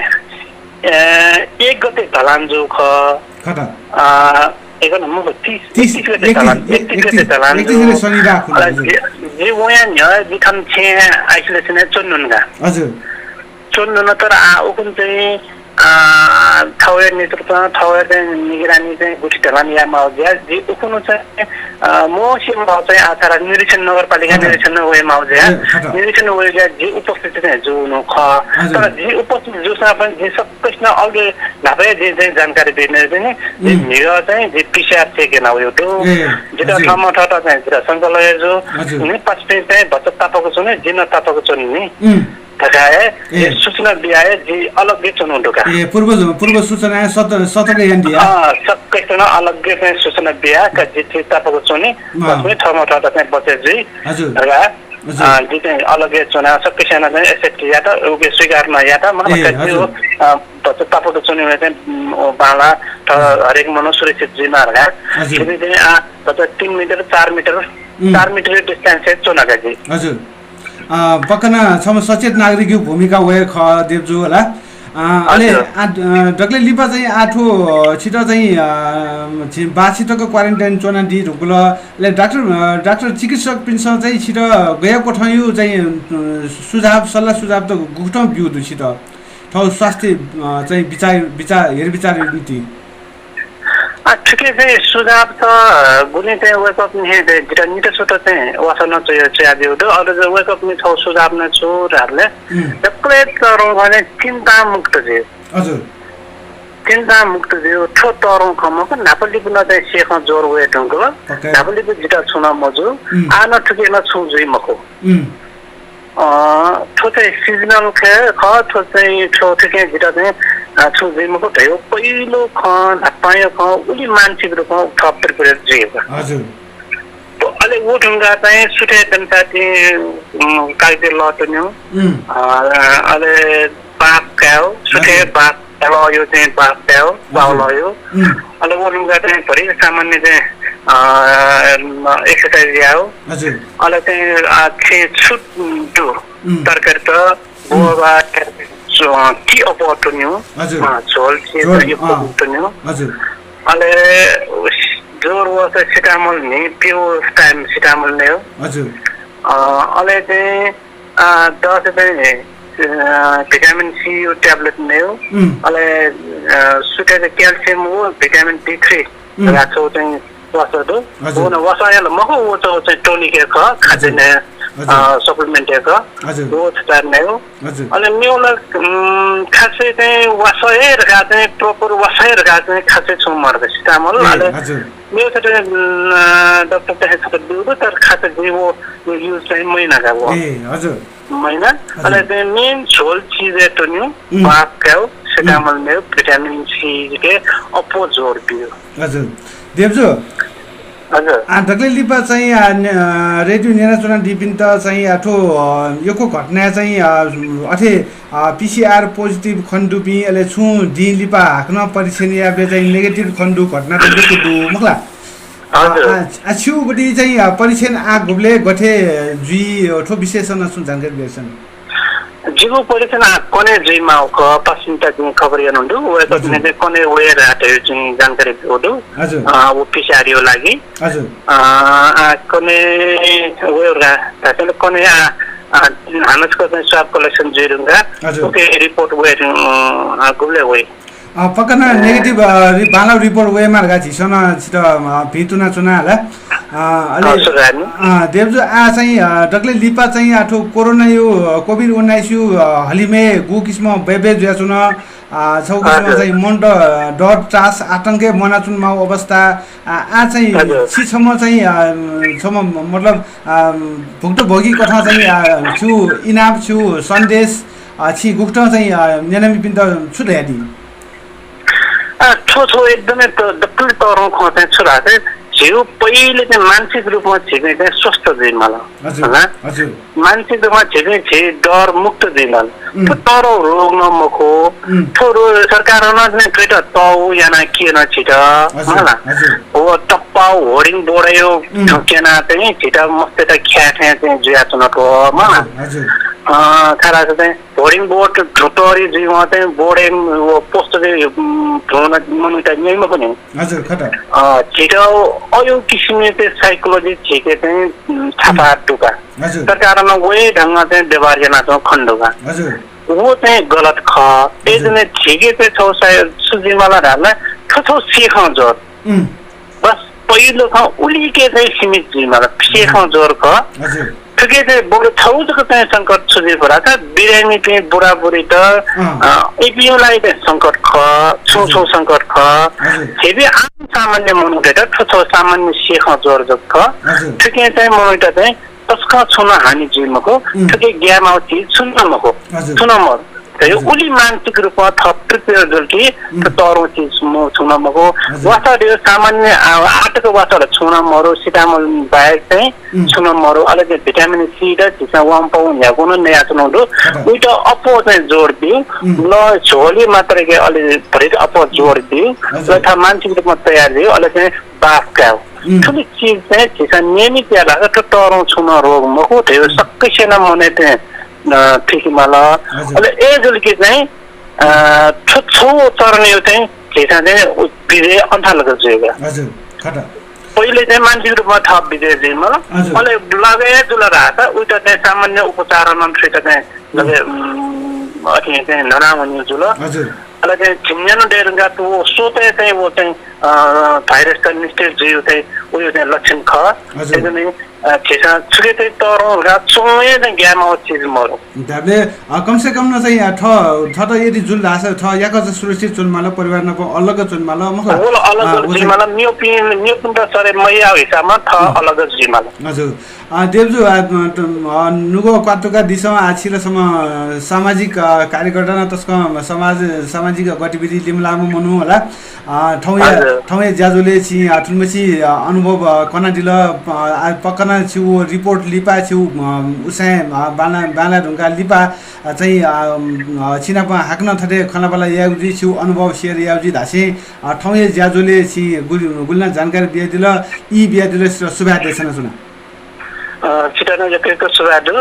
1 गते ढलान जो ख खटा एक नम्बर 30 गते ढलान जो शनि राखु जी उहाँ न्य जी खन छे आइसोलेसन चोन्नुनगा हजुर चोन्नुन तर उकुन चाहिँ ठाउँ नेतृत्व ठाउँ चाहिँ निगरानी चाहिँ गुठी ढलान या माउज्या जी उकुनु चाहिँ मोसिम भाव चाहिँ आधार निरीक्षण नगरपालिका निरीक्षण वे माउज्या निरीक्षण वे जी उपस्थिति चाहिँ जुनु ख तर जी उपस्थिति जुसा पनि जी सबैसँग अघि नापे जे चाहिँ जानकारी दिने चाहिँ जी निगा चाहिँ जी पिसिआर चेक न हो त्यो जिता ठाउँमा ठटा चाहिँ जिता संकलय जो नि पछिटे चाहिँ बचत तापको छु नि जिन तापको छु नि थकाए सूचना दिए जी अलग्गै चुनाउ ढोका ए पूर्व सूचना सतर्क यान दिया सबैसँग अलग्गै चाहिँ सूचना दिया का जी तापको चुनी बस्ने ठाउँमा ठटा चाहिँ बचे जी हजुर जी चाहिँ अलग्गै चुना सबैसँग चाहिँ एक्सेप्ट या त उके स्वीकार्न या त मलाई त्यो बचत तापको चुनीमा चाहिँ बाला हरेक मनो सुरक्षित जिम्मा रहा फेरि चाहिँ 3 मिटर 4 मिटर डिस्टेन्स चुनाका जी हजुर पक्कना सम सचेत नागरिक भूमिका वे ख देवजु होला अहिले डक्ले लिपा चाहिँ आठो छिटो चाहिँ बाछिटको क्वारेन्टाइन चोना दि ढुकुल ले डाक्टर चिकित्सक पिनसँग चाहिँ छिटो गएको ठाउँ चाहिँ सुझाव सल्लाह सुझाव त गुठौँ बिउ दुसित ठाउँ स्वास्थ्य चाहिँ विचार नीति ठिकै चाहिँ सुझाव त गुने चाहिँ वेकअप नि जेटा निटे सुट चाहिँ वासन चाहिँ दिउदो अरु चाहिँ वेकअप नि छौ सुझाव न छु रहले तक्ले तरौ भने चिन्ता मुक्त जे हजुर चिन्ता मुक्त जे ठो तरौ खम पनि नापली पुन चाहिँ सेख जोर वे ढंगो नापली पनि जेटा छुना मजु आन ठिकै न छु जुइ मको ठो चाहिँ सिजनल ख ठो चाहिँ ठो ठिकै जेटा चाहिँ छु जुइ मको भयो पहिलो ख पायो ख उली मानसिक रूपमा थप प्रिपेयर जिएको हजुर अहिले वो ढंगा चाहिँ सुटे तन्ताति काइदे लटन्यो अहिले बाप काउ सुटे बाप लयो चाहिँ बाप काउ बाउ लयो अहिले वो ढंगा चाहिँ भरि सामान्य चाहिँ एक्सरसाइज याओ हजुर अहिले चाहिँ खे छुट दु तरकारी त बोबा टी अपॉर्चुनिटी हजुर झोल टी अपॉर्चुनिटी हजुर अहिले जोर was a citamol ni pure time citamol ne ho हजुर अहिले चाहिँ 10 चाहिँ भिटामिन सी यो ट्याब्लेट ने हो अहिले सुटेको क्याल्सियम हो भिटामिन D3 राख्छौ चाहिँ वसदो हो न वसायल मको वो चाहिँ टोनिक ख खादिने सप्लिमेन्ट ख वो चाहिँ हो अहिले मेउला खासै चाहिँ वसाएर चाहिँ प्रपर वसाएर चाहिँ खासै छु मर्दै सिटामल अहिले मेरो चाहिँ डक्टर चाहिँ दिउँदो तर खासै जीवो युज चाहिँ महिनाका हो हजुर महिना अहिले चाहिँ मेन झोल चिज एटो न्यू बाप काउ सिटामल ने भिटामिन सी के अपो जोर दियो हजुर देवजु हजुर डक्ले लिपा चाहिँ रेडियो नेराचुना डिपिन त चाहिँ आठो योको घटना चाहिँ अथे पीसीआर पोजिटिभ खण्डुपी अहिले छु डी लिपा हाक्न परीक्षण या चाहिँ नेगेटिभ खण्डु घटना त देखिदु मखला छिउबडी चाहिँ परीक्षण आ गुबले गठे जी ठो विशेषण सुन जानकारी बेसन जीवो परीक्षण कोने जिमा क पसिन्ता जुन खबर गर्नुन्दु वे त कोने वे राटे जुन जानकारी दिउदु हजुर वो पीसीआरयो लागि हजुर कोने वे रा त्यसले कोने हानसको चाहिँ स्वाब कलेक्सन जिरुंगा ओके रिपोर्ट वे गुबले वे पक्कन नेगेटिभ बाला रिपोर्ट वे मार्गा छिसन छिट भितुना चुना होला अहिले देवजु आ चाहिँ डक्ले लिपा चाहिँ आठो कोरोना यो कोभिड-19 यो हलिमे गु किस्म बेबे जुयाचुन छौ किस्म चाहिँ मन्ड डर ट्रास आतंके मनाचुन माउ अवस्था आ चाहिँ छिसम्म चाहिँ सम्म मतलब भुक्तो भोगी कथा चाहिँ छु इनाम छु सन्देश छि गुक्ट चाहिँ नेनमी पिन्त छु ल्यादी छो एकदमै डक्टर तरौ ख चाहिँ छुरा चाहिँ छिउ पहिले चाहिँ मानसिक रूपमा छिने चाहिँ स्वस्थ जिम्माला हजुर मानसिक रूपमा छिने छि डर मुक्त जिम्माल तरो रोग नमखो थोरो सरकारना चाहिँ क्रेटा ताउ याना किन छिटा होला हो टप्पाउ होर्डिङ बोर्डयो ठकेना चाहिँ छिटा मस्तेटा ख्याठे चाहिँ जुयाचनको मलाई हजुर खारा चाहिँ होर्डिङ बोर्ड झुटोरी जिमा चाहिँ बोर्डिङ वो पोस्ट चाहिँ ढोन मनुटा न्याइमा पनि हजुर खटा छिटो अयो किसिमले चाहिँ साइकोलोजी छिके चाहिँ छापा टुका तर कारण वे ढंग चाहिँ व्यवहार जना छ खण्डुका हजुर वो चाहिँ गलत ख एजने छिके चाहिँ छौ सुजिमाला ढाल्ला ठो सेख जोर बस पहिलो ख उलीके चाहिँ सीमित जिमाला सेख जोर ख हजुर ठिकै चाहिँ बरु छौजको चाहिँ सङ्कट छुजे कुरा त बिरामी चाहिँ बुढाबुढी त एपिओलाई चाहिँ सङ्कट ख छौ सङ्कट ख फेरि आम सामान्य मनुष्य ठो सामान्य सेख जोर ख ठिकै चाहिँ मनुष्य चाहिँ तस्का छुन हानि जिमको ठिकै ग्यामाउची छुन्नमको छुनमर त्यो उली मानसिक रूपमा थप प्रिपेयर जल्की तरो चिज म छुनमको वातावरण सामान्य आटको वातावरण छुनमरो सिटामल बाहेक चाहिँ छुनमरो अलग भिटामिन सी र छिसा वाम पाउन या कुन नयाँ छुनदो उइटा अपो चाहिँ जोड दियो ल झोली मात्र के अलि भरि अपो जोड दियो तथा मानसिक रूपमा तयार दियो अलि चाहिँ बाफ काउ ठुलो चिज चाहिँ छिसा नियमित या लाग्छ तरो छुन रोग मको थियो सबै सेना मने चाहिँ ठीक माला अहिले एजलके चाहिँ छो चर्ने चाहिँ खेसा चाहिँ विजय अन्थालको जुगा हजुर खटा पहिले चाहिँ मानसिक रूपमा थप विजय जिमा अहिले लगे जुला राता उता चाहिँ सामान्य उपचार नन्त्रित चाहिँ लगे अथि चाहिँ नरामनी जुला हजुर अहिले चाहिँ छिम्यानो डेरगा तो सोते चाहिँ वो चाहिँ भाइरस का निश्चित जो चाहिँ उयो चाहिँ लक्षण ख त्यसले खेसा छुके चाहिँ तर राचोए चाहिँ ग्यामा चिज मरो दाबले कम से कम न चाहिँ ठ त यदि जुल रास ठ याक चाहिँ सुरक्षित चुनमाला परिवार न अलग चुनमाला म अलग जिमाला न्यूपिन त सरे मैया हिसाबमा थ अलग जिमाला हजुर देवजु नुगो क्वाटुका दिसमा आछिलसम्म सामाजिक कार्यकर्ता न तस्को सामाजिक गतिविधि लिमलामु मनु होला ठाउँ ज्याजुले छि ठुलमसी अनुभव कना दिल पक्कना छु रिपोर्ट लिपा छु उसाय बाला ढुङ्गा लिपा चाहिँ छिनापा हाक्न थटे खनापाला याउजी छु अनुभव शेयर याउजी धासे ठाउँ ज्याजुले छि गुल्ना जानकारी बिया दिल यी बिया दिल सुभा देसन सुना छिटो जकेको सुबादु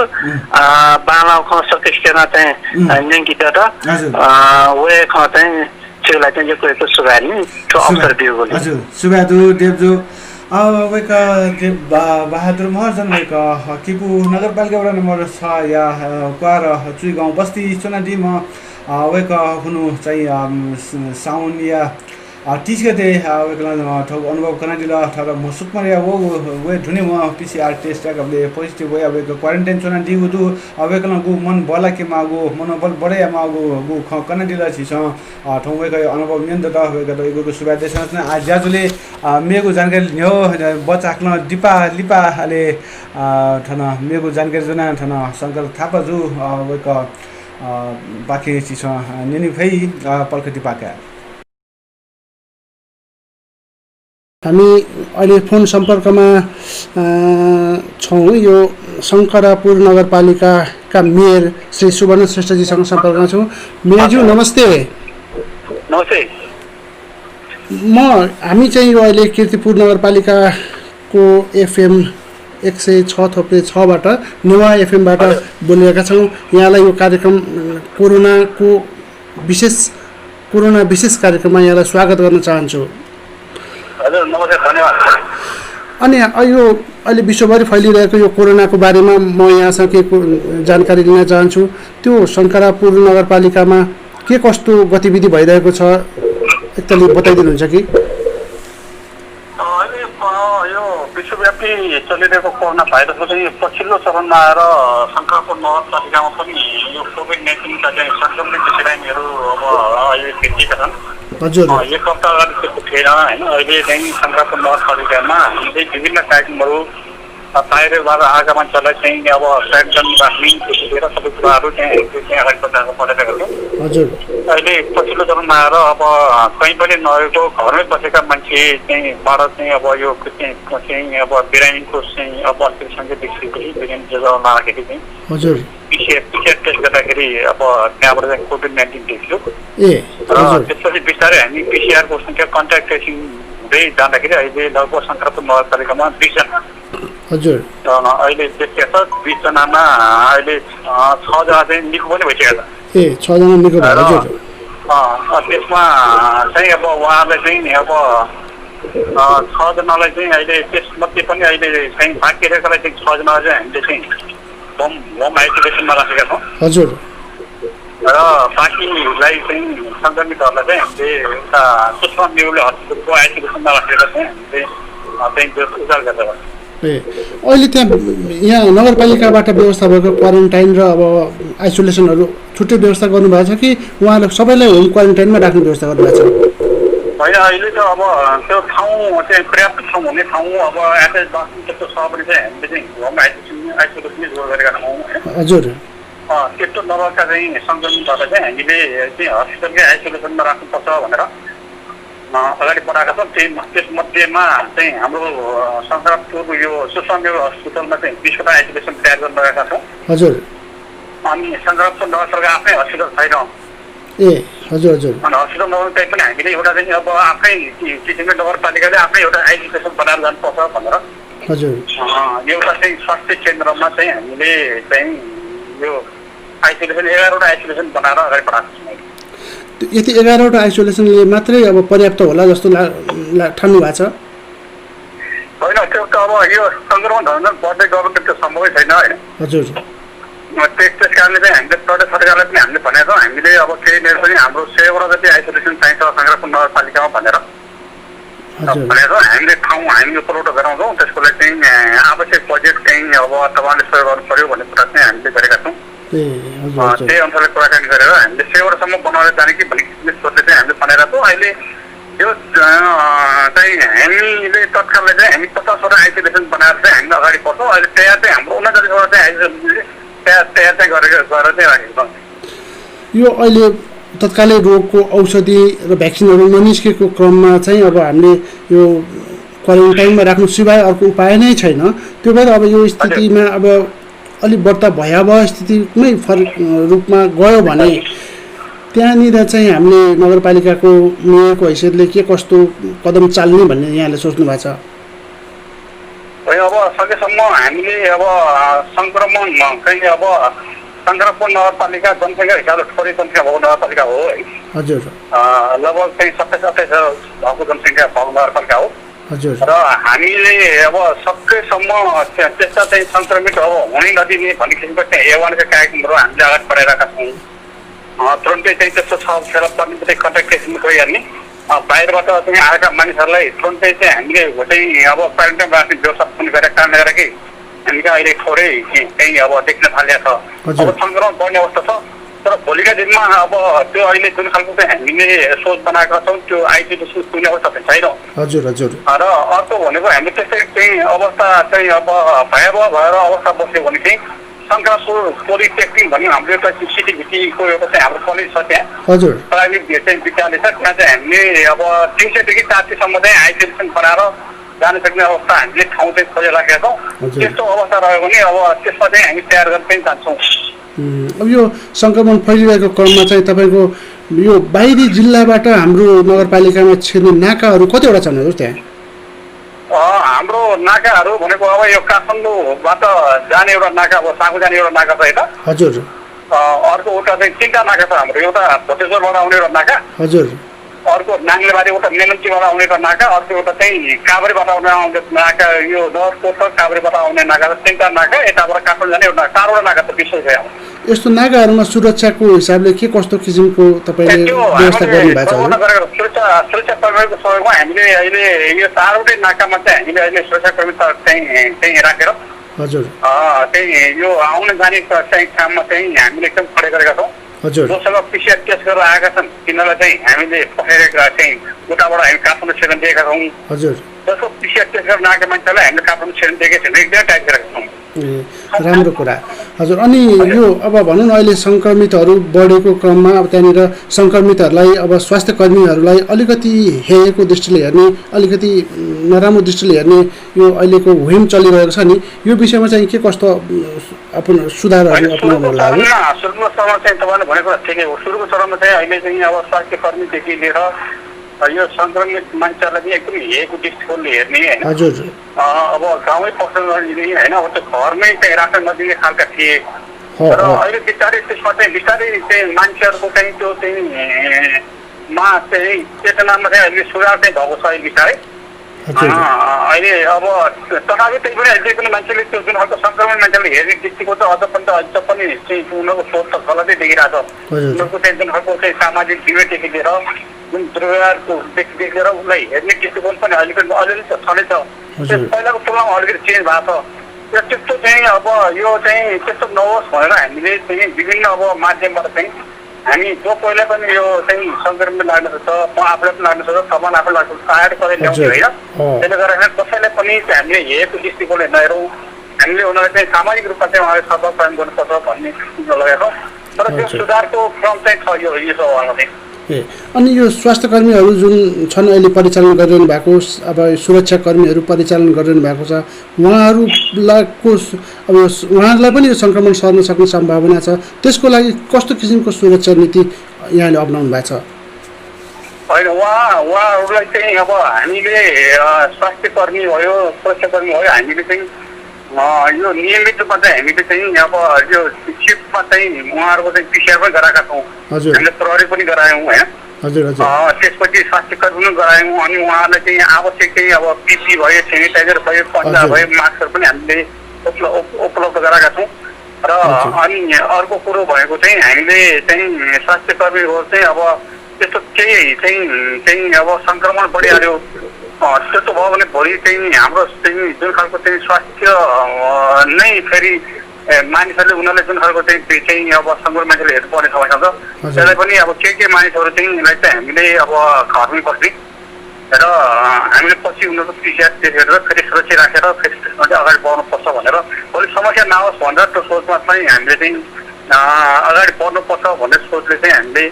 बाला ख सकेस्केना चाहिँ नेंगी दत वे ख चाहिँ छिला चाहिँ जकेको सुबादु तो अवसर दियो बोले हजुर सुबादु देवजु वेका बहादुर महर्जन वेका किपु नगरपालिका वडा नम्बर 6 या क्वार चुई गाउँ बस्ती चुनाडी म वेका हुनु चाहिँ साउन या 30 गते वेकला ठग अनुभव कनाडिला ठग म सुकमरिया वे ढुने म पीसीआर टेस्ट गबले पोजिटिभ वे अब क्वारेन्टाइन चुना दिगु दु वेकला गु मन बला के मागु मनोबल बढे मागु गु कनाडिला छिस ठौ वेक अनुभव नियन्त द वेक द गु सुबादेश आ ज्याजुले मेगु जानकारी न्यो बचाक्न दिपा लिपा ले ठन मेगु जानकारी जना ठन शंकर थापा जु वेक बाकी छिस नेनि भई पल्कटी पाका हामी अहिले फोन सम्पर्कमा छौँ यो शङ्करापुर नगरपालिकाका मेयर श्री सुवर्ण श्रेष्ठजीसँग सम्पर्कमा छौँ। मेयरज्यू नमस्ते। नमस्ते। हामी चाहिँ यो अहिले कीर्तिपुर नगरपालिकाको एफएम 106.6 बाट नेवा एफएमबाट बोलिरहेका छौँ। यहाँलाई यो कार्यक्रम कोरोना विशेष कार्यक्रममा यहाँलाई स्वागत गर्न चाहन्छु। हजुर नमस्ते, धन्यवाद। अनि यो अहिले विश्वभरि फैलिरहेको यो कोरोनाको बारेमा म यहाँसँग के जानकारी लिन चाहन्छु। त्यो शङ्करापुर नगरपालिकामा के कस्तो गतिविधि भइरहेको छ एकतालि बताइदिनुहुन्छ कि? अहिले यो विश्वव्यापी चलिरहेको कोरोना भाइरसको चाहिँ पछिल्लो चरणमा आएर शङ्करापुर नगरपालिकामा पनि यो कोभिड-19का चाहिँ संक्रमित बिरामीहरू अब अहिले भेटिएका छन्। हजुर, एक हप्ता अगाडि त्यस्तो थिएन होइन। अहिले चाहिँ शङ्करापुर नगरपालिकामा हामीले विभिन्न कार्यक्रमहरू बाहिरबाट आएका मान्छेहरूलाई चाहिँ अब स्यानिटाइजर राख्ने लिएर सबै कुराहरू चाहिँ अगाडि बढाएको परेको छ। हजुर, अहिले पछिल्लो चरणमा आएर अब कहीँ पनि नरहेको घरमै बसेका मान्छे चाहिँबाट चाहिँ अब यो चाहिँ अब बिरामीको चाहिँ अब अलिकति सङ्ख्या देखिएपछि बिरामी जग्गामा लाँदाखेरि चाहिँ हजुर पिसिआर टेस्ट गर्दाखेरि अब त्यहाँबाट चाहिँ कोभिड-19 देखियो र त्यसपछि बिस्तारै हामी पिसिआरको सङ्ख्या कन्ट्याक्ट ट्रेसिङ हुँदै जाँदाखेरि अहिले लगभग शङ्करापुर नगरपालिकामा 20 जना हजुर अहिले देखिएको छ। 20 जनामा अहिले 6 जना चाहिँ निको पनि भइसकेको छ। 6 जना निको भयो। हजुर, त्यसमा चाहिँ अब उहाँलाई चाहिँ अब 6 जनालाई चाहिँ अहिले त्यसमध्ये पनि अहिले चाहिँ बाँकी रहेकोलाई चाहिँ 6 जना चाहिँ हामीले चाहिँ होम आइसोलेसनमा राखेका छौँ। हजुर, र बाँकीलाई चाहिँ सङ्क्रमितहरूलाई चाहिँ हामीले एउटा सूक्ष्म निहुले हस्पिटलको आइसोलेसनमा राखेर चाहिँ हामीले उपचार गर्दा अहिले त्यहाँ यहाँ नगरपालिकाबाट व्यवस्था भएको क्वारेन्टाइन र अब आइसोलेसनहरू छुट्टै व्यवस्था गर्नुभएको छ कि उहाँले सबैलाई होम क्वारेन्टाइनमा राख्ने व्यवस्था गर्नुभएको छ? होइन, अहिले त अब त्यो ठाउँ चाहिँ पर्याप्त ठाउँ हुने ठाउँ अब एटेच बाथरुम त्यस्तो छ भने चाहिँ हामीले चाहिँ होम आइसोलेसनै जोड गरेका छौँ। हजुर, त्यस्तो नभएका चाहिँ सङ्क्रमितहरूलाई चाहिँ हामीले चाहिँ हस्पिटलकै आइसोलेसनमा राख्नुपर्छ भनेर अगाडि बढाएका छौँ। त्यसमध्येमा चाहिँ हाम्रो शङ्करापुर यो सूक्ष्म हस्पिटलमा चाहिँ 20 वटा आइसोलेसन तयार गर्न लगाएका छौँ। हजुर, अनि शङ्करापुर नगरपालिका आफ्नै हस्पिटल छैन। हजुर हजुर, अनि हस्पिटल नगरपालिका पनि हामीले एउटा चाहिँ अब आफ्नै किसिमले नगरपालिकाले आफ्नै एउटा आइसोलेसन बनाएर जानुपर्छ भनेर हजुर एउटा चाहिँ स्वास्थ्य केन्द्रमा चाहिँ हामीले चाहिँ यो आइसोलेसन 11वटा आइसोलेसन बनाएर अगाडि बढाएको छौँ। यति 11वटा आइसोलेसनले मात्रै अब पर्याप्त होला जस्तो ठान्नु भएको छ? होइन, त्यो त अब यो सङ्क्रमण झन् बढ्दै गएको त्यो सम्भवै छैन होइन। हजुर, त्यस कारणले चाहिँ हामीले प्रदेश सरकारलाई पनि हामीले भनेका छौँ हामीले अब केही मेरो पनि हाम्रो 100 वटा जति आइसोलेसन चाहिन्छ शङ्करापुर नगरपालिकामा भनेर हजुर भनेर हामीले ठाउँ हामी उपलब्ध गराउँछौँ। त्यसको लागि चाहिँ आवश्यक बजेट चाहिँ अब तपाईँले सहयोग गर्नु पर्यो भन्ने कुरा चाहिँ हामीले गरेका छौँ। ए हजुर हजुर त्यही अनुसारले कुराकानी गरेर हामीले 100 वटासम्म बनाएर जाने कि भन्ने किसिमले सोचले चाहिँ हामीले बनाएर छौँ। अहिले यो चाहिँ हामीले तत्कालले चाहिँ हामी 50 वटा आइसोलेसन बनाएर चाहिँ हामीले अगाडि बढ्छौँ। अहिले तयार चाहिँ हाम्रो 39 वटा चाहिँ तयार चाहिँ गरेर चाहिँ राखेको छ। यो अहिले तत्कालै रोगको औषधि र भ्याक्सिनहरू ननिस्केको क्रममा चाहिँ अब हामीले यो क्वारेन्टाइनमा राख्नु सिवाय अर्को उपाय नै छैन। त्यो भएर अब यो स्थितिमा अब अलिक बढ्ता भयावह स्थितिमै रूपमा गयो भने त्यहाँनिर चाहिँ हामीले नगरपालिकाको मेयरको हैसियतले के कस्तो कदम चाल्ने भन्ने यहाँले सोच्नु भएको छ? अब सकेसम्म हामीले अब सङ्क्रमण चाहिँ अब सङ्क्रमण नगरपालिका जनसङ्ख्या हिसाबले थोरै जनसङ्ख्या भएको नगरपालिका हो है। हजुर लगभग चाहिँ 27-28 भएको जनसङ्ख्या भएको नगरपालिका हो। हजुर र हामीले अब सकेसम्म त्यस्ता चाहिँ सङ्क्रमित अब हुनै नदिने भन्ने किसिमको चाहिँ एवारनेस कार्यक्रमहरू हामीले अगाडि बढाइरहेका छौँ। तुरन्तै चाहिँ त्यस्तो छ फेला पर्ने चाहिँ कन्ट्याक्ट ट्रेसिङ गरिहाल्ने, बाहिरबाट चाहिँ आएका मानिसहरूलाई तुरन्तै चाहिँ हामीले चाहिँ अब क्वारेन्टाइन राख्ने व्यवस्था पनि गरेका कारणले गर्दा कि हामीले अहिले थोरै चाहिँ अब देख्न थालेको छ। अब सङ्क्रमण बढ्ने अवस्था छ, तर भोलिका दिनमा अब त्यो अहिले जुन खालको चाहिँ हामीले सोच बनाएका छौँ त्यो आइसोलेसन पुग्ने अवस्था चाहिँ छैन। हजुर हजुर र अर्को भनेको हामीले त्यस्तै चाहिँ अवस्था चाहिँ अब भयावह भएर अवस्था बस्यो भने चाहिँ शङ्करपुर पोलिटेक्निक भन्ने हाम्रो एउटा सिटिभिटीको एउटा चाहिँ हाम्रो कलेज छ, त्यहाँ हजुर प्राइभेट चाहिँ विद्यालय छ। त्यहाँ चाहिँ हामीले अब 300 देखि 400 सम्म चाहिँ आइसोलेसन बनाएर जान सक्ने अवस्था हामीले ठाउँ चाहिँ खोजेर राखेका छौँ। त्यस्तो अवस्था रह्यो भने अब त्यसमा चाहिँ हामी तयार गरेर चाहिँ जान्छौँ। अब यो सङ्क्रमण फैलिरहेको क्रममा चाहिँ तपाईँको यो बाहिरी जिल्लाबाट हाम्रो नगरपालिकामा छिर्ने नाकाहरू कतिवटा छन् हजुर त्यहाँ? हाम्रो नाकाहरू भनेको अब यो काठमाडौँबाट जाने एउटा नाका, अब साँगु जाने एउटा नाका छ यता। हजुर अर्को एउटा चाहिँ 3टा नाका छ हाम्रो। एउटा भोटेश्वरबाट आउने एउटा नाका, हजुर अर्को नाङ्लेबारी एउटा मेलम्चीबाट आउने एउटा नाका, अर्को एउटा चाहिँ काभ्रेबाट आउने नाका। यो नगरकोट काभ्रेबाट आउने नाका 3टा नाका, यताबाट काठमाडौँ जाने एउटा 4वटा नाका त विशेष छ। यस्तो नाकाहरूमा सुरक्षाको हिसाबले के कस्तो किसिमको तपाईँले व्यवस्था गर्नुभएको छ? सुरक्षाकर्मीहरूको सहयोगमा हामीले अहिले यो 4वटै नाकामा चाहिँ हामीले अहिले सुरक्षाकर्मी चाहिँ राखेर हजुर चाहिँ यो आउने जाने चाहिँ काममा चाहिँ हामीले एकदम खडे गरेका छौँ। हजुर जोसँग पिसिआर टेस्ट गरेर आएका छन् तिनीहरूलाई चाहिँ हामीले पठाइरहेका चाहिँ उताबाट हामी काठमाडौँ सेकन्ड दिएका छौँ। हजुर जसको पिसिआर टेस्ट गरेर आएका मान्छेलाई हामीले काठमाडौँ सेकन्ड दिएकै छैन, एकदमै टाइट गरेका छौँ। राम्रो कुरा हजुर। अनि यो अब भनौँ न अहिले सङ्क्रमितहरू बढेको क्रममा अब त्यहाँनिर सङ्क्रमितहरूलाई अब स्वास्थ्य कर्मीहरूलाई अलिकति हेरेको दृष्टिले हेर्ने, अलिकति नराम्रो दृष्टिले हेर्ने यो अहिलेको हुम चलिरहेको छ नि, यो विषयमा चाहिँ के कस्तो सुधारहरू अपनाउनु होला? सुरुको चरणमा चाहिँ तपाईँले भनेको ठिकै हो। सुरुको चरणमा चाहिँ अहिले चाहिँ अब स्वास्थ्य कर्मीदेखि लिएर यो सङ्क्रमित मान्छेहरूलाई चाहिँ एकदमै हेरेको दृष्टिकोणले हेर्ने होइन। हजुर अब गाउँमै पस्न नदिने होइन, अब त्यो घरमै चाहिँ राख्न नदिने खालका थिए। र अहिले बिस्तारै त्यसमा चाहिँ बिस्तारै चाहिँ मान्छेहरूको चाहिँ त्यो चाहिँ मा चाहिँ चेतनामा चाहिँ अहिले सुधार चाहिँ भएको छ अहिले बिस्तारै। अहिले अब तथापि त्यही पनि अहिले पनि मान्छेले त्यो जुन खालको सङ्क्रमण मान्छेले हेर्ने दृष्टिकोण चाहिँ अझ पनि चाहिँ उनीहरूको सोच त गलतै देखिरहेको छ। उनीहरूको चाहिँ जुन खालको चाहिँ सामाजिक विवेकदेखि लिएर जुन दुर्व्यवहारदेखि लिएर उसलाई हेर्ने दृष्टिकोण पनि अलिअलि छँदैछ। पहिलाको तुलनामा अलिकति चेन्ज भएको छ। त्यस्तो चाहिँ अब यो चाहिँ त्यस्तो नहोस् भनेर हामीले चाहिँ विभिन्न अब माध्यमबाट चाहिँ हामी जो पहिला पनि यो चाहिँ सङ्क्रमण लाग्न सक्छ, म आफूलाई पनि लाग्न सक्छ, तपाईँलाई आफूलाई लाग्न सक्छ, आएर गरेर ल्याउँथ्यो होइन। त्यसले गर्दाखेरि कसैलाई पनि हामीले हेरेको दृष्टिकोणले नहेरौँ, हामीले उनीहरूलाई चाहिँ सामाजिक रूपमा चाहिँ उहाँले सफल प्रयोग गर्नुपर्छ भन्ने चिजो लगाएको। तर त्यो सुधारको क्रम चाहिँ छ यो उहाँमा चाहिँ। अनि यो स्वास्थ्य कर्मीहरू जुन छन् अहिले परिचालन गरिरहनु भएको, अब सुरक्षाकर्मीहरू परिचालन गरिरहनु भएको छ, उहाँहरूलाई पनि यो सङ्क्रमण सर्न सक्ने सम्भावना छ। त्यसको लागि कस्तो किसिमको सुरक्षा नीति यहाँले अप्नाउनु भएको छ? होइन, उहाँहरूलाई चाहिँ अब हामीले स्वास्थ्य कर्मी भयो, सुरक्षाकर्मी भयो, हामीले चाहिँ यो नियमित रूपमा चाहिँ हामीले चाहिँ अब यो सिफ्टमा चाहिँ उहाँहरूको चाहिँ पिसिआर पनि गराएका छौँ। हामीले प्रहरी पनि गरायौँ होइन। त्यसपछि स्वास्थ्य कर्मी पनि गरायौँ। अनि उहाँहरूलाई चाहिँ आवश्यक चाहिँ अब पिपी भयो, सेनिटाइजर भयो, पन्जा भयो, मास्कहरू पनि हामीले उपलब्ध गराएका छौँ। र अनि अर्को कुरो भएको चाहिँ हामीले चाहिँ स्वास्थ्य कर्मीहरू चाहिँ अब त्यस्तो केही चाहिँ अब सङ्क्रमण बढिहाल्यो त्यस्तो भयो भने भोलि चाहिँ हाम्रो चाहिँ जुन खालको चाहिँ स्वास्थ्य नै फेरि मानिसहरूले उनीहरूले जुन खालको चाहिँ अब सङ्गुर मान्छेले हेर्नुपर्ने समस्या छ त्यसलाई पनि अब के मानिसहरू चाहिँ यसलाई चाहिँ हामीले अब घरमै बस्ने र हामीले पछि उनीहरूको पिसिआर टेस्ट गरेर फेरि सुरक्षित राखेर फेरि त्यसमा चाहिँ अगाडि बढ्नुपर्छ भनेर भोलि समस्या नहोस् भनेर त्यो सोचमा चाहिँ हामीले चाहिँ अगाडि बढ्नुपर्छ भन्ने सोचले चाहिँ हामीले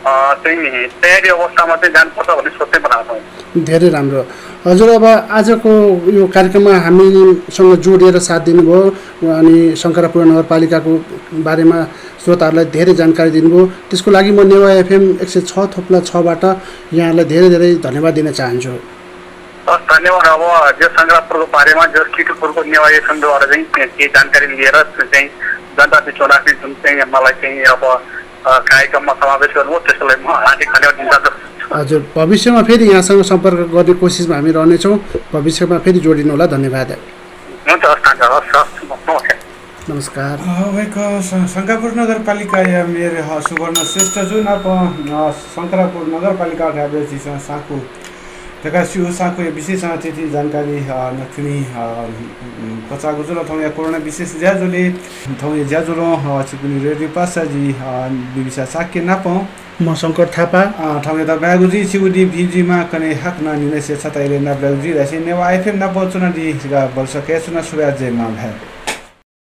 चाहिँ तयारी अवस्थामा चाहिँ जानुपर्छ भन्ने सोच चाहिँ बनाएको छौँ। धेरै राम्रो। हजुर, अब आजको यो कार्यक्रममा हामीसँग जोडिएर साथ दिनुभयो अनि शङ्करापुर नगरपालिकाको बारेमा श्रोताहरूलाई धेरै जानकारी दिनुभयो, त्यसको लागि म नेवा एफएम 106.6बाट यहाँलाई धेरै धेरै धन्यवाद दिन चाहन्छु। धन्यवाद। अब जो शङ्करापुरको बारेमा जो किटुपुरको नेवा एफएमद्वारा चाहिँ केही जानकारी लिएर चाहिँ जनता बिचमा राख्ने जुन चाहिँ मलाई चाहिँ अब कार्यक्रममा समावेश गर्नुभयो त्यसको लागि म हार्दिक धन्यवाद दिन चाहन्छु। हजुर, भविष्यमा फेरि यहाँसँग सम्पर्क गर्ने कोसिसमा हामी रहनेछौँ। भविष्यमा फेरि जोडिनु होला। धन्यवाद। हुन्छ, नमस्कार। शङ्करापुर नगरपालिका या मेरे सुवर्ण श्रेष्ठ जुन अब शङ्करापुर नगरपालिका साकु प्रकाशियो साकु विशेष त्यति जानकारी नथुनी पचा गुजुल थौ या कोरोना विशेष ज्याजुले थौ या ज्याजुलो छिपुनी रेडियो पासाजी बिबिसा साके नापौ म शङ्कर थापा ठाउँ यता ब्यागुजी छिउडी भिजीमा कने हक नानी से छताइले ना ब्यागुजी रसे नेवा आइफेम ना पहुँचना दी वर्ष के सुना सुराज मा भए।